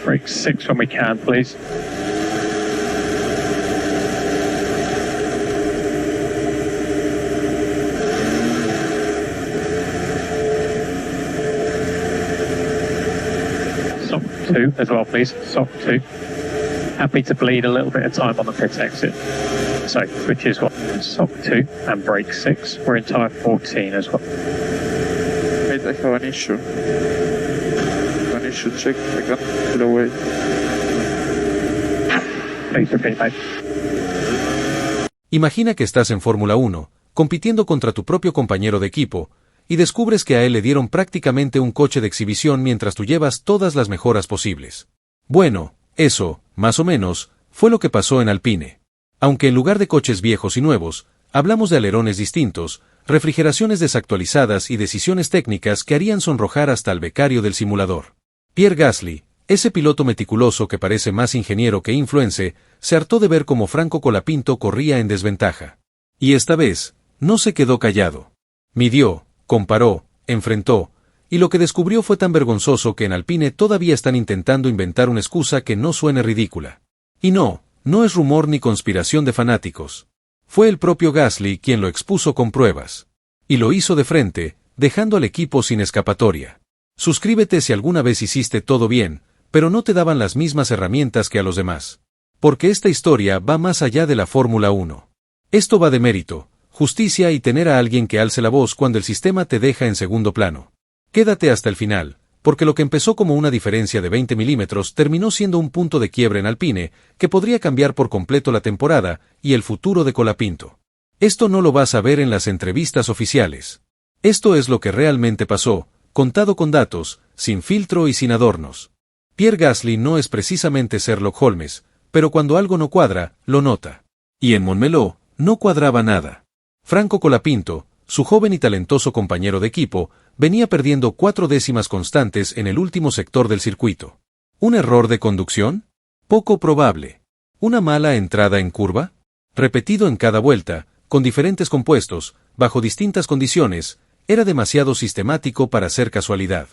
brake 6 when we can, please. SOC 2 as well, please. SOC 2. Happy to bleed a little bit of time on the pit exit. So, switches one, SOC 2 and brake 6. We're in tyre 14 as well. Wait, I have an issue. An issue, check, I can't pull away. Please repeat, mate. Imagina que estás en Fórmula 1, compitiendo contra tu propio compañero de equipo, y descubres que a él le dieron prácticamente un coche de exhibición mientras tú llevas todas las mejoras posibles. Bueno, eso, más o menos, fue lo que pasó en Alpine. Aunque en lugar de coches viejos y nuevos, hablamos de alerones distintos, refrigeraciones desactualizadas y decisiones técnicas que harían sonrojar hasta al becario del simulador. Pierre Gasly, ese piloto meticuloso que parece más ingeniero que influencer, se hartó de ver cómo Franco Colapinto corría en desventaja. Y esta vez, no se quedó callado. Midió, comparó, enfrentó, y lo que descubrió fue tan vergonzoso que en Alpine todavía están intentando inventar una excusa que no suene ridícula. Y no es rumor ni conspiración de fanáticos. Fue el propio Gasly quien lo expuso con pruebas. Y lo hizo de frente, dejando al equipo sin escapatoria. Suscríbete si alguna vez hiciste todo bien, pero no te daban las mismas herramientas que a los demás. Porque esta historia va más allá de la Fórmula 1. Esto va de mérito, justicia y tener a alguien que alce la voz cuando el sistema te deja en segundo plano. Quédate hasta el final, porque lo que empezó como una diferencia de 20 milímetros terminó siendo un punto de quiebre en Alpine, que podría cambiar por completo la temporada y el futuro de Colapinto. Esto no lo vas a ver en las entrevistas oficiales. Esto es lo que realmente pasó, contado con datos, sin filtro y sin adornos. Pierre Gasly no es precisamente Sherlock Holmes, pero cuando algo no cuadra, lo nota. Y en Montmeló, no cuadraba nada. Franco Colapinto, su joven y talentoso compañero de equipo, venía perdiendo 4 décimas constantes en el último sector del circuito. ¿Un error de conducción? Poco probable. ¿Una mala entrada en curva? Repetido en cada vuelta, con diferentes compuestos, bajo distintas condiciones, era demasiado sistemático para ser casualidad.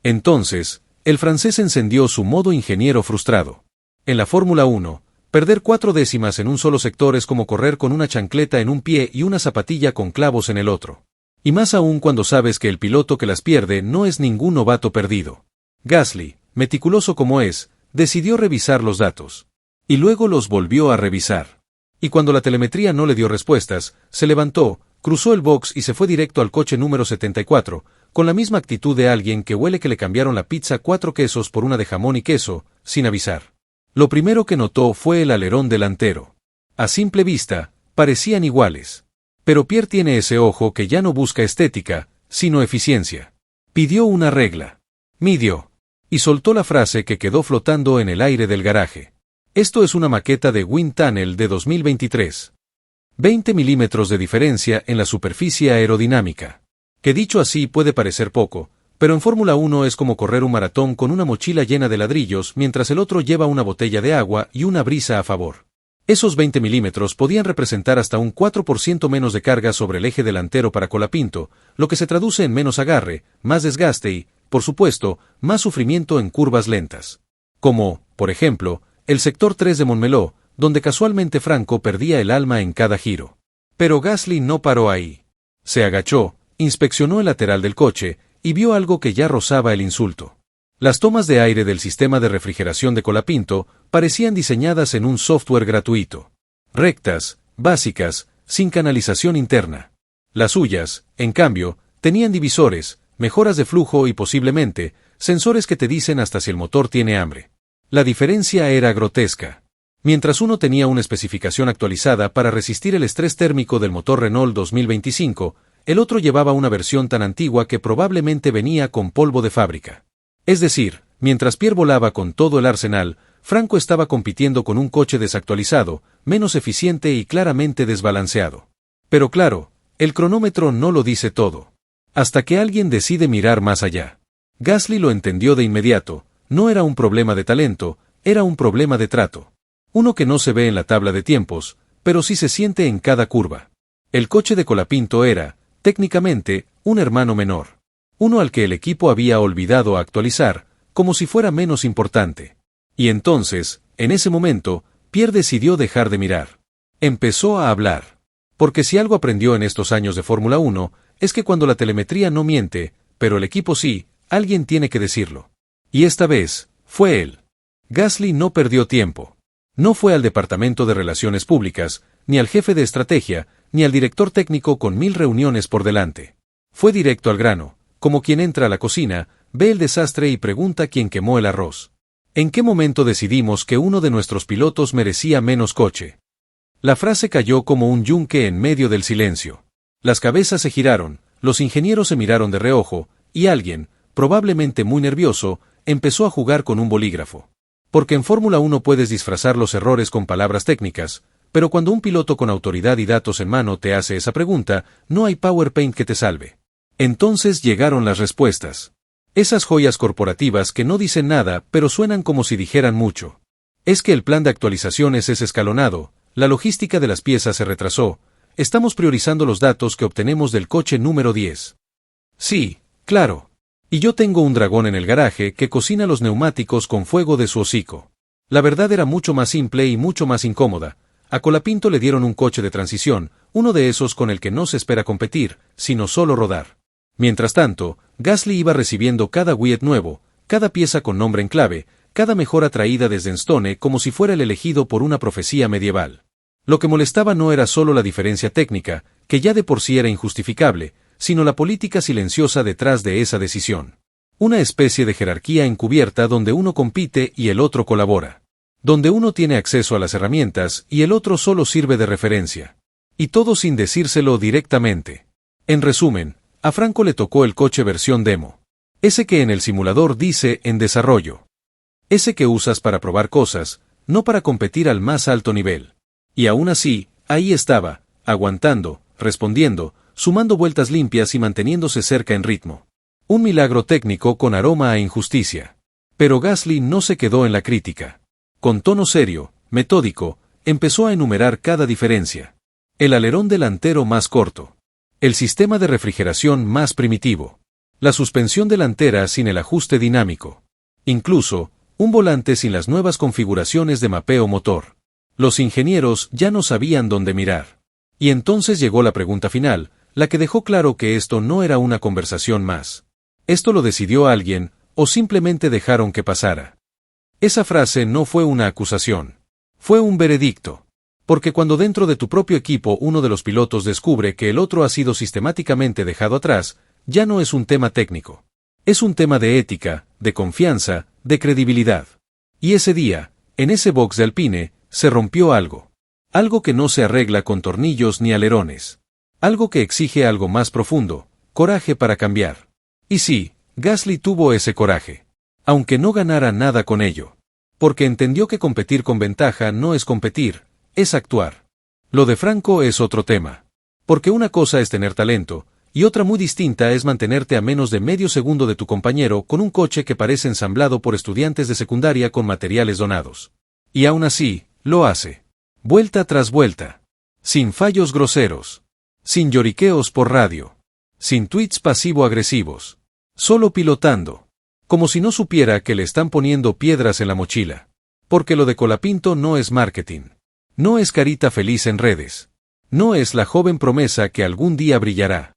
Entonces, el francés encendió su modo ingeniero frustrado. En la Fórmula 1, perder 4 décimas en un solo sector es como correr con una chancleta en un pie y una zapatilla con clavos en el otro. Y más aún cuando sabes que el piloto que las pierde no es ningún novato perdido. Gasly, meticuloso como es, decidió revisar los datos. Y luego los volvió a revisar. Y cuando la telemetría no le dio respuestas, se levantó, cruzó el box y se fue directo al coche número 74, con la misma actitud de alguien que huele que le cambiaron la pizza 4 quesos por una de jamón y queso, sin avisar. Lo primero que notó fue el alerón delantero. A simple vista, parecían iguales. Pero Pierre tiene ese ojo que ya no busca estética, sino eficiencia. Pidió una regla. Midió. Y soltó la frase que quedó flotando en el aire del garaje. Esto es una maqueta de Wind Tunnel de 2023. 20 milímetros de diferencia en la superficie aerodinámica. Que dicho así puede parecer poco, pero en Fórmula 1 es como correr un maratón con una mochila llena de ladrillos mientras el otro lleva una botella de agua y una brisa a favor. Esos 20 milímetros podían representar hasta un 4% menos de carga sobre el eje delantero para Colapinto, lo que se traduce en menos agarre, más desgaste y, por supuesto, más sufrimiento en curvas lentas. Como, por ejemplo, el sector 3 de Montmeló, donde casualmente Franco perdía el alma en cada giro. Pero Gasly no paró ahí. Se agachó, inspeccionó el lateral del coche, y vio algo que ya rozaba el insulto. Las tomas de aire del sistema de refrigeración de Colapinto parecían diseñadas en un software gratuito. Rectas, básicas, sin canalización interna. Las suyas, en cambio, tenían divisores, mejoras de flujo y posiblemente, sensores que te dicen hasta si el motor tiene hambre. La diferencia era grotesca. Mientras uno tenía una especificación actualizada para resistir el estrés térmico del motor Renault 2025, el otro llevaba una versión tan antigua que probablemente venía con polvo de fábrica. Es decir, mientras Pierre volaba con todo el arsenal, Franco estaba compitiendo con un coche desactualizado, menos eficiente y claramente desbalanceado. Pero claro, el cronómetro no lo dice todo. Hasta que alguien decide mirar más allá. Gasly lo entendió de inmediato, no era un problema de talento, era un problema de trato. Uno que no se ve en la tabla de tiempos, pero sí se siente en cada curva. El coche de Colapinto era, técnicamente, un hermano menor. Uno al que el equipo había olvidado actualizar, como si fuera menos importante. Y entonces, en ese momento, Pierre decidió dejar de mirar. Empezó a hablar. Porque si algo aprendió en estos años de Fórmula 1, es que cuando la telemetría no miente, pero el equipo sí, alguien tiene que decirlo. Y esta vez, fue él. Gasly no perdió tiempo. No fue al departamento de relaciones públicas, ni al jefe de estrategia, ni al director técnico con 1000 reuniones por delante. Fue directo al grano, como quien entra a la cocina, ve el desastre y pregunta quién quemó el arroz. ¿En qué momento decidimos que uno de nuestros pilotos merecía menos coche? La frase cayó como un yunque en medio del silencio. Las cabezas se giraron, los ingenieros se miraron de reojo, y alguien, probablemente muy nervioso, empezó a jugar con un bolígrafo. Porque en Fórmula 1 puedes disfrazar los errores con palabras técnicas, pero cuando un piloto con autoridad y datos en mano te hace esa pregunta, no hay PowerPoint que te salve. Entonces llegaron las respuestas. Esas joyas corporativas que no dicen nada, pero suenan como si dijeran mucho. Es que el plan de actualizaciones es escalonado, la logística de las piezas se retrasó, estamos priorizando los datos que obtenemos del coche número 10. Sí, claro. Y yo tengo un dragón en el garaje que cocina los neumáticos con fuego de su hocico. La verdad era mucho más simple y mucho más incómoda. A Colapinto le dieron un coche de transición, uno de esos con el que no se espera competir, sino solo rodar. Mientras tanto, Gasly iba recibiendo cada widget nuevo, cada pieza con nombre en clave, cada mejora traída desde Enstone como si fuera el elegido por una profecía medieval. Lo que molestaba no era solo la diferencia técnica, que ya de por sí era injustificable, sino la política silenciosa detrás de esa decisión. Una especie de jerarquía encubierta donde uno compite y el otro colabora. Donde uno tiene acceso a las herramientas y el otro solo sirve de referencia. Y todo sin decírselo directamente. En resumen, a Franco le tocó el coche versión demo. Ese que en el simulador dice en desarrollo. Ese que usas para probar cosas, no para competir al más alto nivel. Y aún así, ahí estaba, aguantando, respondiendo, sumando vueltas limpias y manteniéndose cerca en ritmo. Un milagro técnico con aroma a injusticia. Pero Gasly no se quedó en la crítica. Con tono serio, metódico, empezó a enumerar cada diferencia. El alerón delantero más corto. El sistema de refrigeración más primitivo. La suspensión delantera sin el ajuste dinámico. Incluso, un volante sin las nuevas configuraciones de mapeo motor. Los ingenieros ya no sabían dónde mirar. Y entonces llegó la pregunta final, la que dejó claro que esto no era una conversación más. ¿Esto lo decidió alguien, o simplemente dejaron que pasara? Esa frase no fue una acusación. Fue un veredicto. Porque cuando dentro de tu propio equipo uno de los pilotos descubre que el otro ha sido sistemáticamente dejado atrás, ya no es un tema técnico. Es un tema de ética, de confianza, de credibilidad. Y ese día, en ese box de Alpine, se rompió algo. Algo que no se arregla con tornillos ni alerones. Algo que exige algo más profundo, coraje para cambiar. Y sí, Gasly tuvo ese coraje. Aunque no ganara nada con ello. Porque entendió que competir con ventaja no es competir, es actuar. Lo de Franco es otro tema. Porque una cosa es tener talento, y otra muy distinta es mantenerte a menos de medio segundo de tu compañero con un coche que parece ensamblado por estudiantes de secundaria con materiales donados. Y aún así, lo hace. Vuelta tras vuelta. Sin fallos groseros. Sin lloriqueos por radio. Sin tweets pasivo-agresivos. Solo pilotando. Como si no supiera que le están poniendo piedras en la mochila. Porque lo de Colapinto no es marketing. No es carita feliz en redes. No es la joven promesa que algún día brillará.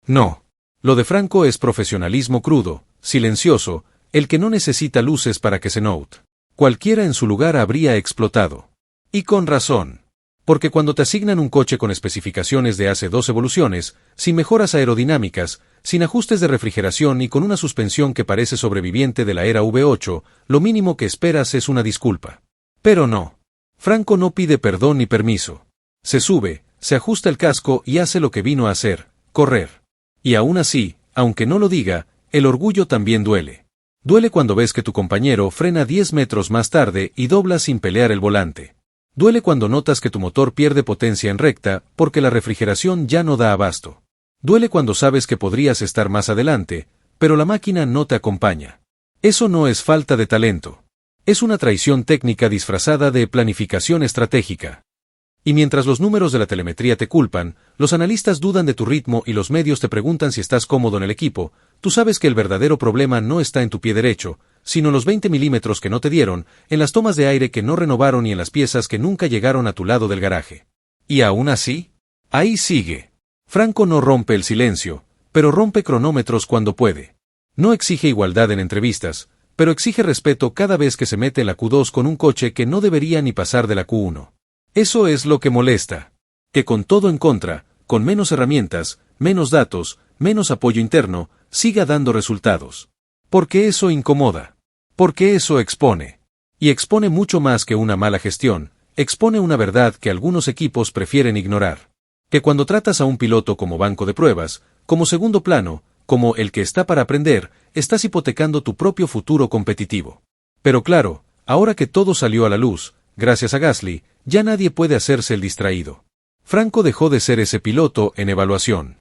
No. Lo de Franco es profesionalismo crudo, silencioso, el que no necesita luces para que se note. Cualquiera en su lugar habría explotado. Y con razón. Porque cuando te asignan un coche con especificaciones de hace 2 evoluciones, sin mejoras aerodinámicas, sin ajustes de refrigeración y con una suspensión que parece sobreviviente de la era V8, lo mínimo que esperas es una disculpa. Pero no. Franco no pide perdón ni permiso. Se sube, se ajusta el casco y hace lo que vino a hacer, correr. Y aún así, aunque no lo diga, el orgullo también duele. Duele cuando ves que tu compañero frena 10 metros más tarde y dobla sin pelear el volante. Duele cuando notas que tu motor pierde potencia en recta porque la refrigeración ya no da abasto. Duele cuando sabes que podrías estar más adelante, pero la máquina no te acompaña. Eso no es falta de talento. Es una traición técnica disfrazada de planificación estratégica. Y mientras los números de la telemetría te culpan, los analistas dudan de tu ritmo y los medios te preguntan si estás cómodo en el equipo, tú sabes que el verdadero problema no está en tu pie derecho, sino los 20 milímetros que no te dieron, en las tomas de aire que no renovaron y en las piezas que nunca llegaron a tu lado del garaje. Y aún así, ahí sigue. Franco no rompe el silencio, pero rompe cronómetros cuando puede. No exige igualdad en entrevistas, pero exige respeto cada vez que se mete en la Q2 con un coche que no debería ni pasar de la Q1. Eso es lo que molesta. Que con todo en contra, con menos herramientas, menos datos, menos apoyo interno, siga dando resultados. Porque eso incomoda. Porque eso expone. Y expone mucho más que una mala gestión, expone una verdad que algunos equipos prefieren ignorar. Que cuando tratas a un piloto como banco de pruebas, como segundo plano, como el que está para aprender, estás hipotecando tu propio futuro competitivo. Pero claro, ahora que todo salió a la luz, gracias a Gasly, ya nadie puede hacerse el distraído. Franco dejó de ser ese piloto en evaluación.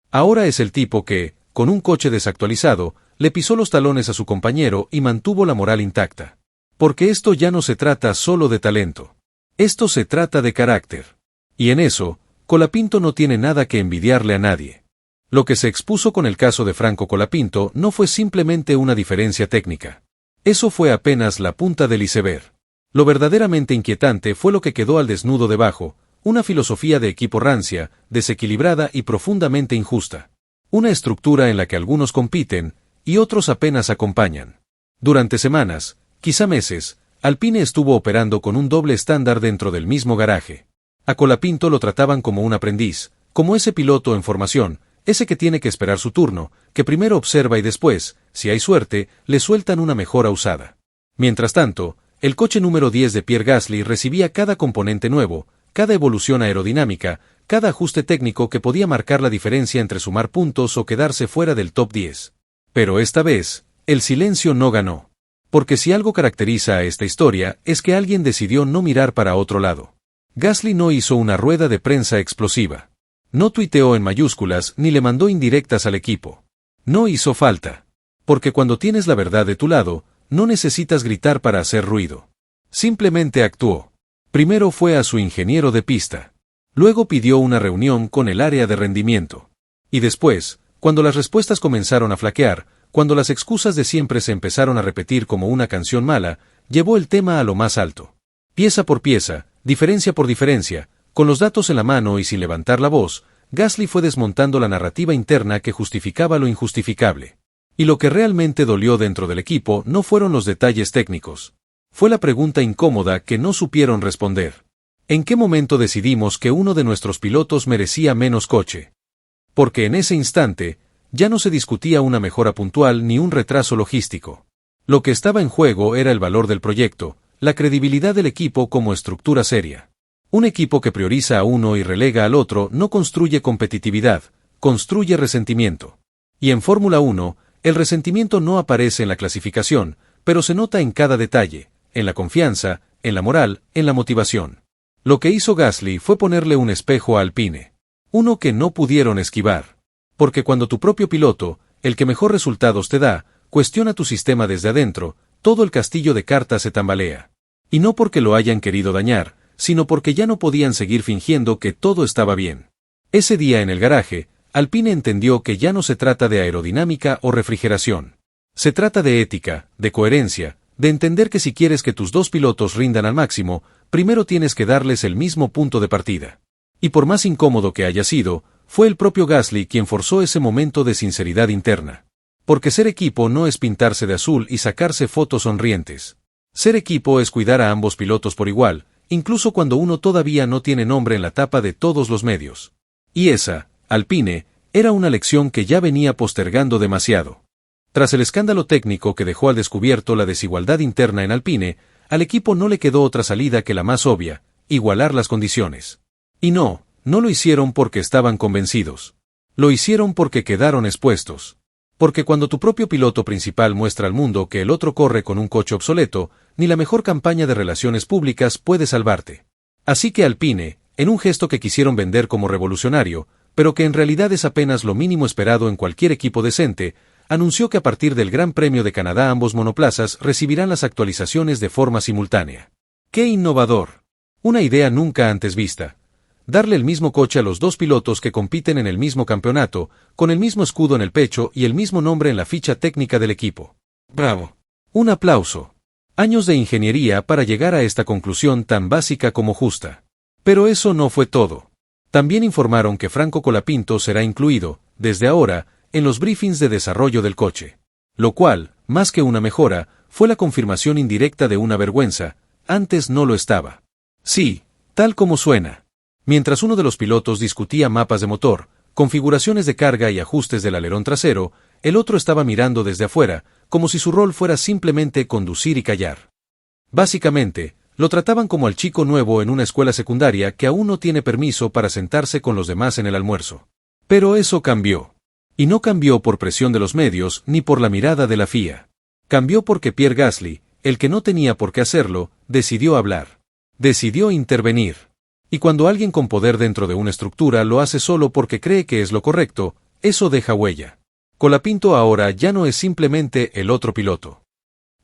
Ahora es el tipo que, con un coche desactualizado, le pisó los talones a su compañero y mantuvo la moral intacta. Porque esto ya no se trata solo de talento. Esto se trata de carácter. Y en eso, Colapinto no tiene nada que envidiarle a nadie. Lo que se expuso con el caso de Franco Colapinto no fue simplemente una diferencia técnica. Eso fue apenas la punta del iceberg. Lo verdaderamente inquietante fue lo que quedó al desnudo debajo, una filosofía de equipo rancia, desequilibrada y profundamente injusta. Una estructura en la que algunos compiten, y otros apenas acompañan. Durante semanas, quizá meses, Alpine estuvo operando con un doble estándar dentro del mismo garaje. A Colapinto lo trataban como un aprendiz, como ese piloto en formación, ese que tiene que esperar su turno, que primero observa y después, si hay suerte, le sueltan una mejora usada. Mientras tanto, el coche número 10 de Pierre Gasly recibía cada componente nuevo, cada evolución aerodinámica, cada ajuste técnico que podía marcar la diferencia entre sumar puntos o quedarse fuera del top 10. Pero esta vez, el silencio no ganó. Porque si algo caracteriza a esta historia es que alguien decidió no mirar para otro lado. Gasly no hizo una rueda de prensa explosiva. No tuiteó en mayúsculas ni le mandó indirectas al equipo. No hizo falta. Porque cuando tienes la verdad de tu lado, no necesitas gritar para hacer ruido. Simplemente actuó. Primero fue a su ingeniero de pista. Luego pidió una reunión con el área de rendimiento. Y después, cuando las respuestas comenzaron a flaquear, cuando las excusas de siempre se empezaron a repetir como una canción mala, llevó el tema a lo más alto. Pieza por pieza, diferencia por diferencia, con los datos en la mano y sin levantar la voz, Gasly fue desmontando la narrativa interna que justificaba lo injustificable. Y lo que realmente dolió dentro del equipo no fueron los detalles técnicos. Fue la pregunta incómoda que no supieron responder. ¿En qué momento decidimos que uno de nuestros pilotos merecía menos coche? Porque en ese instante, ya no se discutía una mejora puntual ni un retraso logístico. Lo que estaba en juego era el valor del proyecto, la credibilidad del equipo como estructura seria. Un equipo que prioriza a uno y relega al otro no construye competitividad, construye resentimiento. Y en Fórmula 1, el resentimiento no aparece en la clasificación, pero se nota en cada detalle, en la confianza, en la moral, en la motivación. Lo que hizo Gasly fue ponerle un espejo a Alpine. Uno que no pudieron esquivar. Porque cuando tu propio piloto, el que mejor resultados te da, cuestiona tu sistema desde adentro, todo el castillo de cartas se tambalea. Y no porque lo hayan querido dañar, sino porque ya no podían seguir fingiendo que todo estaba bien. Ese día en el garaje, Alpine entendió que ya no se trata de aerodinámica o refrigeración. Se trata de ética, de coherencia, de entender que si quieres que tus dos pilotos rindan al máximo, primero tienes que darles el mismo punto de partida. Y por más incómodo que haya sido, fue el propio Gasly quien forzó ese momento de sinceridad interna. Porque ser equipo no es pintarse de azul y sacarse fotos sonrientes. Ser equipo es cuidar a ambos pilotos por igual, incluso cuando uno todavía no tiene nombre en la tapa de todos los medios. Y esa, Alpine, era una lección que ya venía postergando demasiado. Tras el escándalo técnico que dejó al descubierto la desigualdad interna en Alpine, al equipo no le quedó otra salida que la más obvia, igualar las condiciones. Y no lo hicieron porque estaban convencidos. Lo hicieron porque quedaron expuestos. Porque cuando tu propio piloto principal muestra al mundo que el otro corre con un coche obsoleto, ni la mejor campaña de relaciones públicas puede salvarte. Así que Alpine, en un gesto que quisieron vender como revolucionario, pero que en realidad es apenas lo mínimo esperado en cualquier equipo decente, anunció que a partir del Gran Premio de Canadá ambos monoplazas recibirán las actualizaciones de forma simultánea. ¡Qué innovador! Una idea nunca antes vista. Darle el mismo coche a los dos pilotos que compiten en el mismo campeonato, con el mismo escudo en el pecho y el mismo nombre en la ficha técnica del equipo. ¡Bravo! Un aplauso. Años de ingeniería para llegar a esta conclusión tan básica como justa. Pero eso no fue todo. También informaron que Franco Colapinto será incluido, desde ahora, en los briefings de desarrollo del coche. Lo cual, más que una mejora, fue la confirmación indirecta de una vergüenza, antes no lo estaba. Sí, tal como suena. Mientras uno de los pilotos discutía mapas de motor, configuraciones de carga y ajustes del alerón trasero, el otro estaba mirando desde afuera, como si su rol fuera simplemente conducir y callar. Básicamente, lo trataban como al chico nuevo en una escuela secundaria que aún no tiene permiso para sentarse con los demás en el almuerzo. Pero eso cambió. Y no cambió por presión de los medios ni por la mirada de la FIA. Cambió porque Pierre Gasly, el que no tenía por qué hacerlo, decidió hablar. Decidió intervenir. Y cuando alguien con poder dentro de una estructura lo hace solo porque cree que es lo correcto, eso deja huella. Colapinto ahora ya no es simplemente el otro piloto.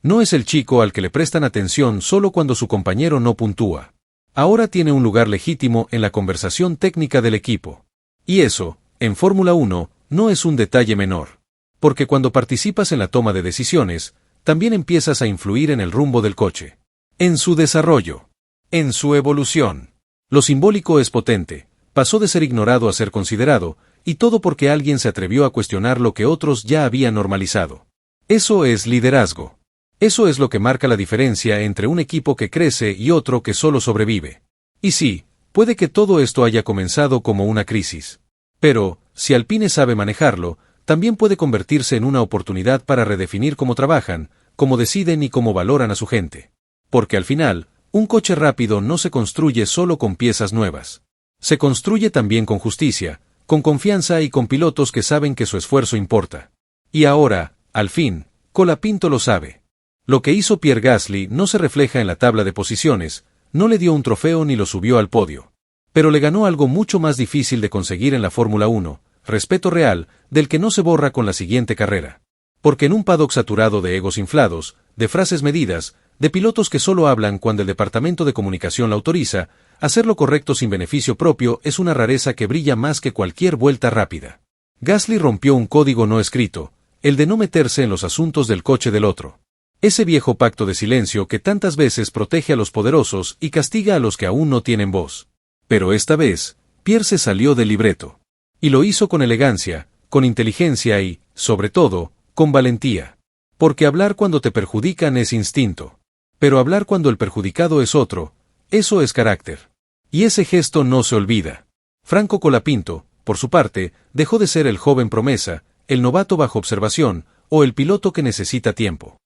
No es el chico al que le prestan atención solo cuando su compañero no puntúa. Ahora tiene un lugar legítimo en la conversación técnica del equipo. Y eso, en Fórmula 1, no es un detalle menor. Porque cuando participas en la toma de decisiones, también empiezas a influir en el rumbo del coche. En su desarrollo. En su evolución. Lo simbólico es potente, pasó de ser ignorado a ser considerado, y todo porque alguien se atrevió a cuestionar lo que otros ya habían normalizado. Eso es liderazgo. Eso es lo que marca la diferencia entre un equipo que crece y otro que solo sobrevive. Y sí, puede que todo esto haya comenzado como una crisis. Pero, si Alpine sabe manejarlo, también puede convertirse en una oportunidad para redefinir cómo trabajan, cómo deciden y cómo valoran a su gente. Porque al final, un coche rápido no se construye solo con piezas nuevas. Se construye también con justicia, con confianza y con pilotos que saben que su esfuerzo importa. Y ahora, al fin, Colapinto lo sabe. Lo que hizo Pierre Gasly no se refleja en la tabla de posiciones, no le dio un trofeo ni lo subió al podio. Pero le ganó algo mucho más difícil de conseguir en la Fórmula 1, respeto real, del que no se borra con la siguiente carrera. Porque en un paddock saturado de egos inflados, de frases medidas, de pilotos que solo hablan cuando el departamento de comunicación lo autoriza, hacer lo correcto sin beneficio propio es una rareza que brilla más que cualquier vuelta rápida. Gasly rompió un código no escrito, el de no meterse en los asuntos del coche del otro. Ese viejo pacto de silencio que tantas veces protege a los poderosos y castiga a los que aún no tienen voz. Pero esta vez, Pierre se salió del libreto. Y lo hizo con elegancia, con inteligencia y, sobre todo, con valentía. Porque hablar cuando te perjudican es instinto. Pero hablar cuando el perjudicado es otro, eso es carácter. Y ese gesto no se olvida. Franco Colapinto, por su parte, dejó de ser el joven promesa, el novato bajo observación, o el piloto que necesita tiempo.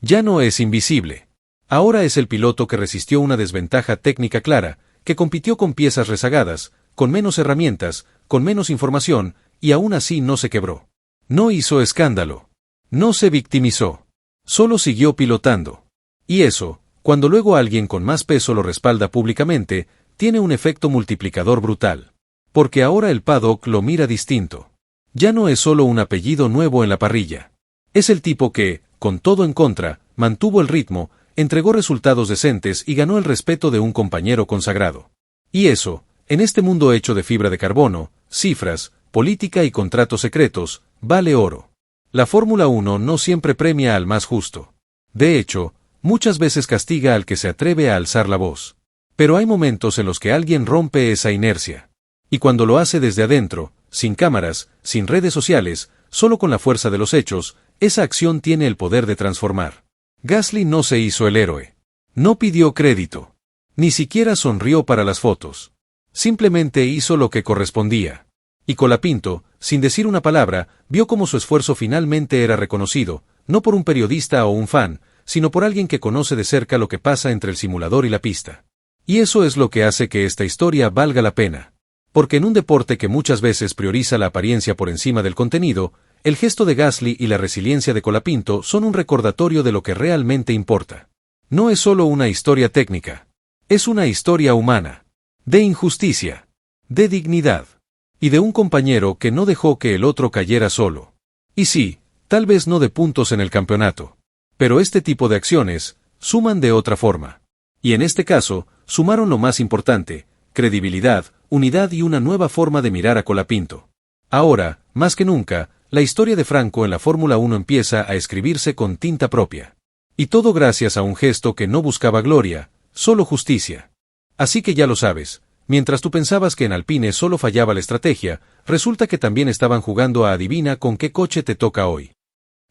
Ya no es invisible. Ahora es el piloto que resistió una desventaja técnica clara, que compitió con piezas rezagadas, con menos herramientas, con menos información, y aún así no se quebró. No hizo escándalo. No se victimizó. Solo siguió pilotando. Y eso, cuando luego alguien con más peso lo respalda públicamente, tiene un efecto multiplicador brutal. Porque ahora el paddock lo mira distinto. Ya no es solo un apellido nuevo en la parrilla. Es el tipo que, con todo en contra, mantuvo el ritmo, entregó resultados decentes y ganó el respeto de un compañero consagrado. Y eso, en este mundo hecho de fibra de carbono, cifras, política y contratos secretos, vale oro. La Fórmula 1 no siempre premia al más justo. De hecho, muchas veces castiga al que se atreve a alzar la voz. Pero hay momentos en los que alguien rompe esa inercia. Y cuando lo hace desde adentro, sin cámaras, sin redes sociales, solo con la fuerza de los hechos, esa acción tiene el poder de transformar. Gasly no se hizo el héroe. No pidió crédito. Ni siquiera sonrió para las fotos. Simplemente hizo lo que correspondía. Y Colapinto, sin decir una palabra, vio cómo su esfuerzo finalmente era reconocido, no por un periodista o un fan, sino por alguien que conoce de cerca lo que pasa entre el simulador y la pista. Y eso es lo que hace que esta historia valga la pena. Porque en un deporte que muchas veces prioriza la apariencia por encima del contenido, el gesto de Gasly y la resiliencia de Colapinto son un recordatorio de lo que realmente importa. No es solo una historia técnica. Es una historia humana. De injusticia. De dignidad. Y de un compañero que no dejó que el otro cayera solo. Y sí, tal vez no de puntos en el campeonato. Pero este tipo de acciones suman de otra forma. Y en este caso, sumaron lo más importante: credibilidad, unidad y una nueva forma de mirar a Colapinto. Ahora, más que nunca, la historia de Franco en la Fórmula 1 empieza a escribirse con tinta propia. Y todo gracias a un gesto que no buscaba gloria, solo justicia. Así que ya lo sabes, mientras tú pensabas que en Alpine solo fallaba la estrategia, resulta que también estaban jugando a adivina con qué coche te toca hoy.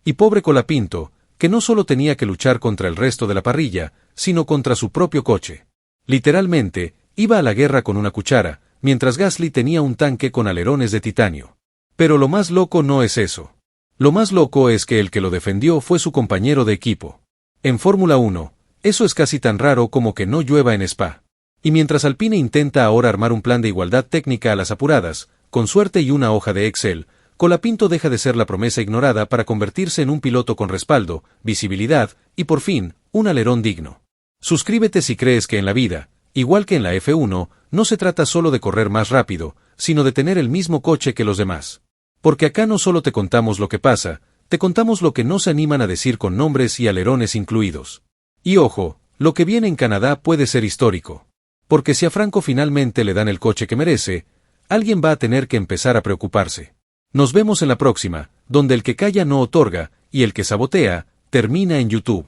Y pobre Colapinto, que no solo tenía que luchar contra el resto de la parrilla, sino contra su propio coche. Literalmente, iba a la guerra con una cuchara, mientras Gasly tenía un tanque con alerones de titanio. Pero lo más loco no es eso. Lo más loco es que el que lo defendió fue su compañero de equipo. En Fórmula 1, eso es casi tan raro como que no llueva en Spa. Y mientras Alpine intenta ahora armar un plan de igualdad técnica a las apuradas, con suerte y una hoja de Excel, Colapinto deja de ser la promesa ignorada para convertirse en un piloto con respaldo, visibilidad y, por fin, un alerón digno. Suscríbete si crees que en la vida, igual que en la F1, no se trata solo de correr más rápido, sino de tener el mismo coche que los demás. Porque acá no solo te contamos lo que pasa, te contamos lo que no se animan a decir con nombres y alerones incluidos. Y ojo, lo que viene en Canadá puede ser histórico. Porque si a Franco finalmente le dan el coche que merece, alguien va a tener que empezar a preocuparse. Nos vemos en la próxima, donde el que calla no otorga, y el que sabotea, termina en YouTube.